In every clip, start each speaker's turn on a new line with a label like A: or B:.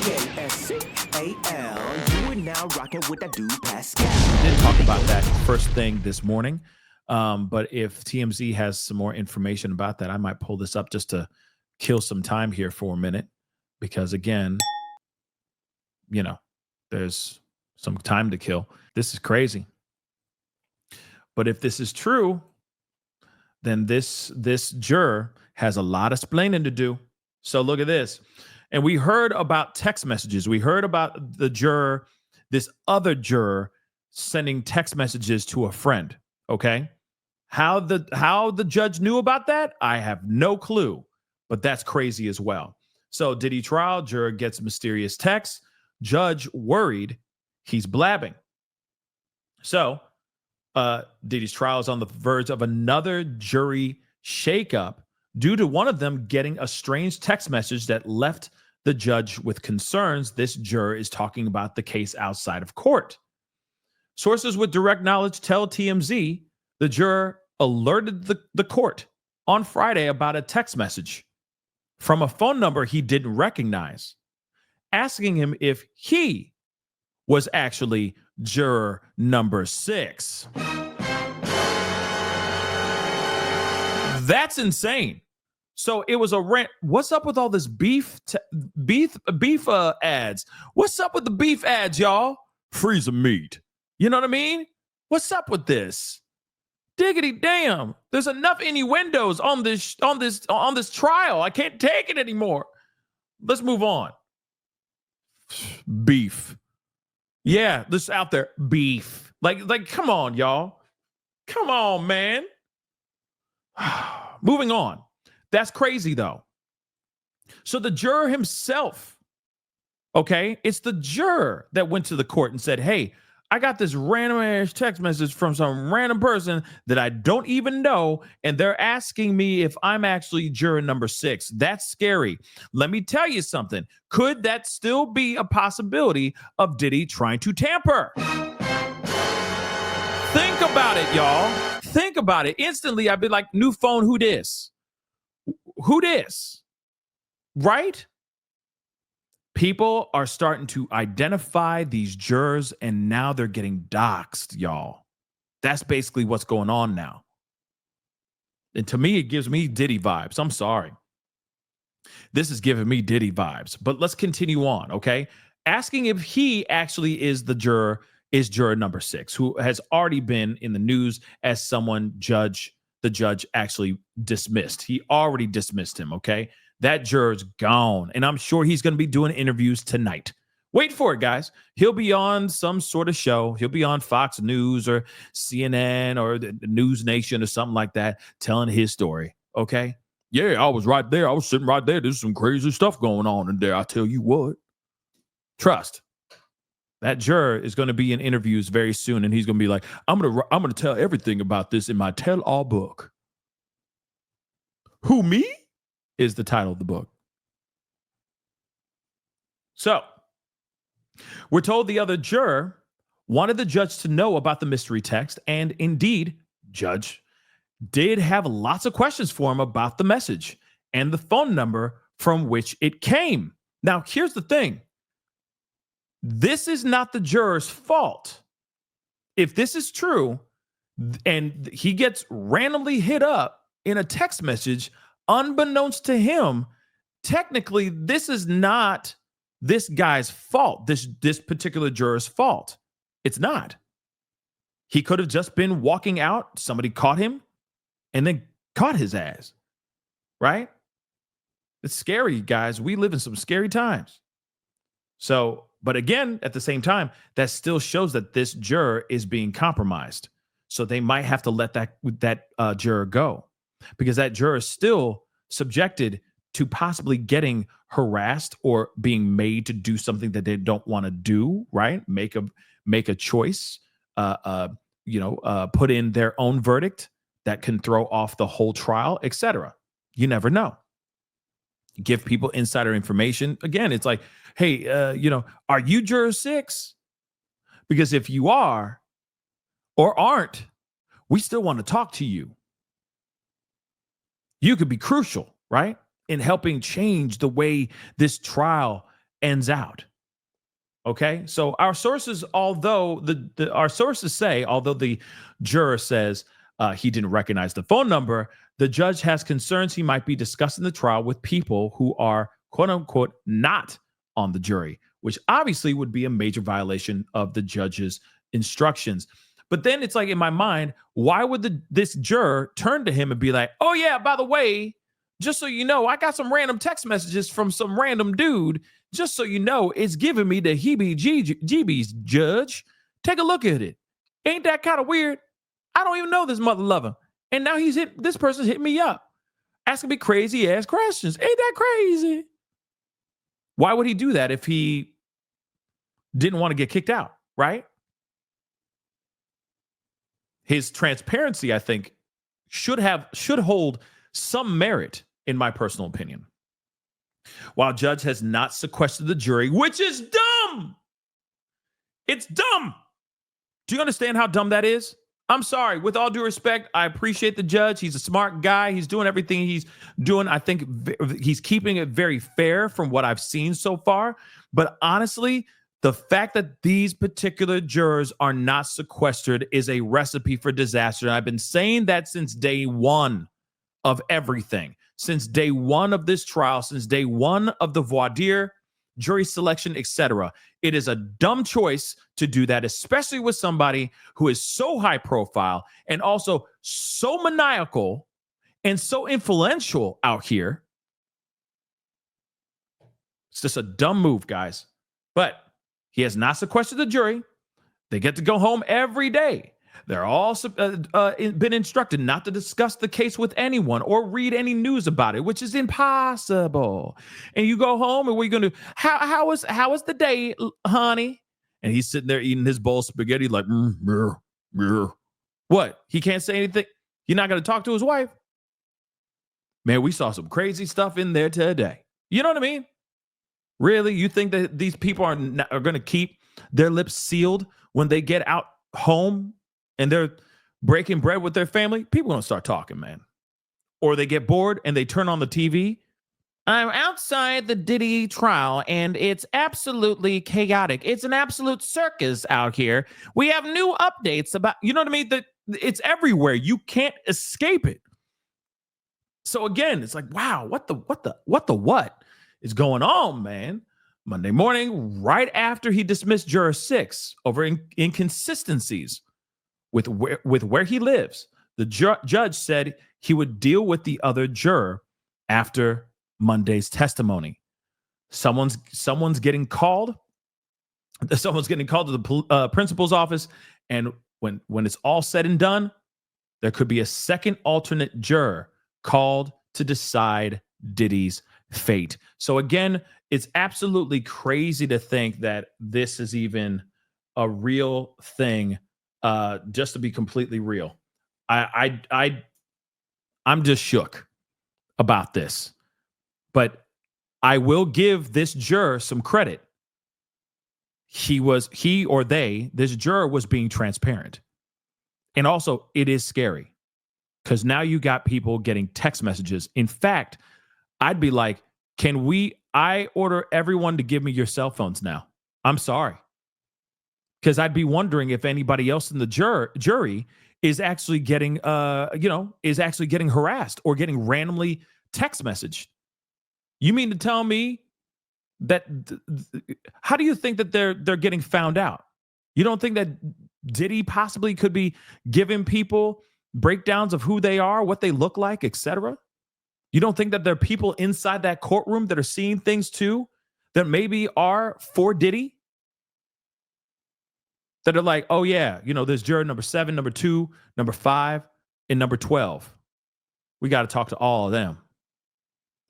A: Pascal. You are now rocking with that dude Pascal.
B: Didn't talk about that first thing this morning, but if TMZ has some more information about that, I might pull this up just to kill some time here for a minute, because again, there's some time to kill. This is crazy. But if this is true, then this juror has a lot of explaining to do. So look at this. And we heard about text messages. We heard about the juror, this other juror, sending text messages to a friend. Okay. How the judge knew about that, I have no clue, but that's crazy as well. So Diddy trial, juror gets mysterious text. Judge worried he's blabbing. So Diddy's trial is on the verge of another jury shakeup due to one of them getting a strange text message that left the judge with concerns. This juror is talking about the case outside of court. Sources with direct knowledge tell TMZ the juror alerted the court on Friday about a text message from a phone number he didn't recognize, asking him if he was actually juror number 6. That's insane. So it was a rant. What's up with all this beef ads? What's up with the beef ads, y'all? Freeze the meat. You know what I mean? What's up with this? Diggity damn. There's enough innuendos on this trial. I can't take it anymore. Let's move on. Beef. Yeah, this out there. Beef. Like, come on, y'all. Come on, man. Moving on. That's crazy, though. So the juror himself, okay, it's the juror that went to the court and said, hey, I got this random ass text message from some random person that I don't even know, and they're asking me if I'm actually juror number 6. That's scary. Let me tell you something. Could that still be a possibility of Diddy trying to tamper? Think about it, y'all. Think about it. Instantly, I'd be like, new phone, who this? Who this? Right? People are starting to identify these jurors, and now they're getting doxxed, y'all. That's basically what's going on now. And to me, it gives me Diddy vibes. I'm sorry. This is giving me Diddy vibes. But let's continue on, okay? Asking if he actually is the juror, is juror number 6, who has already been in the news as someone the judge actually dismissed. He already dismissed him, okay? That juror's gone, and I'm sure he's going to be doing interviews tonight. Wait for it, guys. He'll be on some sort of show. He'll be on Fox News or CNN or the News Nation or something like that, telling his story, okay? Yeah, I was right there. I was sitting right there. There's some crazy stuff going on in there. I tell you what. Trust. That juror is going to be in interviews very soon, and he's going to be like, I'm going to tell everything about this in my tell-all book. Who, me? Is the title of the book. So, we're told the other juror wanted the judge to know about the mystery text, and indeed, judge did have lots of questions for him about the message and the phone number from which it came. Now, here's the thing. This is not the juror's fault. If this is true, and he gets randomly hit up in a text message, unbeknownst to him, technically, this is not this guy's fault, this particular juror's fault. It's not. He could have just been walking out, somebody caught him, and then caught his ass, right? It's scary, guys. We live in some scary times. So, but again, at the same time, that still shows that this juror is being compromised. So they might have to let that juror go, because that juror is still subjected to possibly getting harassed or being made to do something that they don't want to do, right? Make a choice, put in their own verdict that can throw off the whole trial, etc. You never know. Give people insider information. Again, it's like, hey, are you juror 6? Because if you are or aren't, we still want to talk to you. You could be crucial, right, in helping change the way this trial ends out. Okay, so our sources, although our sources say, although the juror says he didn't recognize the phone number, the judge has concerns he might be discussing the trial with people who are quote unquote not on the jury, which obviously would be a major violation of the judge's instructions. But then it's like in my mind, why would this juror turn to him and be like, "Oh yeah, by the way, just so you know, I got some random text messages from some random dude. Just so you know, it's giving me the heebie-jeebies, Judge. Take a look at it. Ain't that kind of weird? I don't even know this mother lover. And now this person's hitting me up, asking me crazy ass questions. Ain't that crazy?" Why would he do that if he didn't want to get kicked out, right? His transparency, I think, should hold some merit, in my personal opinion. While judge has not sequestered the jury, which is dumb. It's dumb. Do you understand how dumb that is? I'm sorry. With all due respect, I appreciate the judge. He's a smart guy. He's doing everything he's doing. I think he's keeping it very fair from what I've seen so far. But honestly, the fact that these particular jurors are not sequestered is a recipe for disaster. And I've been saying that since day one of everything. Since day one of this trial, since day one of the voir dire, jury selection, etc. It is a dumb choice to do that, especially with somebody who is so high profile and also so maniacal and so influential out here. It's just a dumb move, guys. But he has not sequestered the jury. They get to go home every day. They're all been instructed not to discuss the case with anyone or read any news about it, which is impossible. And you go home, and what are you going to do? How was the day, honey? And he's sitting there eating his bowl of spaghetti like, what? He can't say anything? You're not going to talk to his wife? Man, we saw some crazy stuff in there today. You know what I mean? Really? You think that these people are going to keep their lips sealed when they get out home and they're breaking bread with their family? People are going to start talking, man. Or they get bored and they turn on the TV. I'm outside the Diddy trial and it's absolutely chaotic. It's an absolute circus out here. We have new updates about, you know what I mean? It's everywhere. You can't escape it. So again, it's like, wow, what is going on, man? Monday morning, right after he dismissed Juror 6 over inconsistencies with where he lives, the judge said he would deal with the other juror after Monday's testimony. Someone's getting called. Someone's getting called to the principal's office, and when it's all said and done, there could be a second alternate juror called to decide Diddy's fate. So again, it's absolutely crazy to think that this is even a real thing. Just to be completely real, I'm just shook about this. But I will give this juror some credit. This juror was being transparent. And also, it is scary because now you got people getting text messages. In fact, I'd be like, I order everyone to give me your cell phones now. I'm sorry. Because I'd be wondering if anybody else in the jury is actually getting, harassed or getting randomly text messaged. You mean to tell me that? How do you think that they're getting found out? You don't think that Diddy possibly could be giving people breakdowns of who they are, what they look like, etc.? You don't think that there are people inside that courtroom that are seeing things too that maybe are for Diddy? That are like, oh yeah, there's juror number 7, number 2, number 5, and number 12. We got to talk to all of them,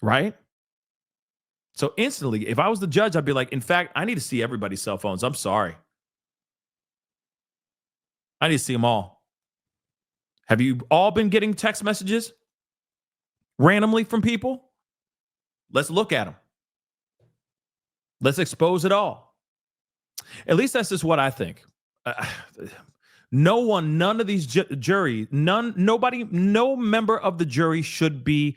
B: right? So instantly, if I was the judge, I'd be like, in fact, I need to see everybody's cell phones. I'm sorry. I need to see them all. Have you all been getting text messages randomly from people? Let's look at them. Let's expose it all. At least that's just what I think. None of these jury, nobody, no member of the jury should be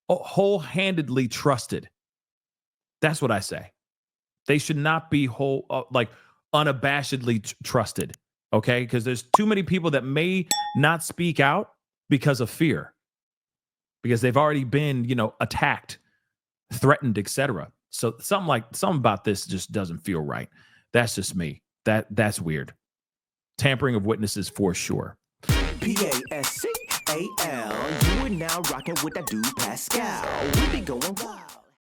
B: whole-handedly trusted. That's what I say. They should not be unabashedly trusted. Okay, because there's too many people that may not speak out because of fear, because they've already been, attacked, threatened, etc. So something about this just doesn't feel right. That's just me. That's weird. Tampering of witnesses for sure.
A: Pascal. You are now rocking with that dude Pascal. We be going wild.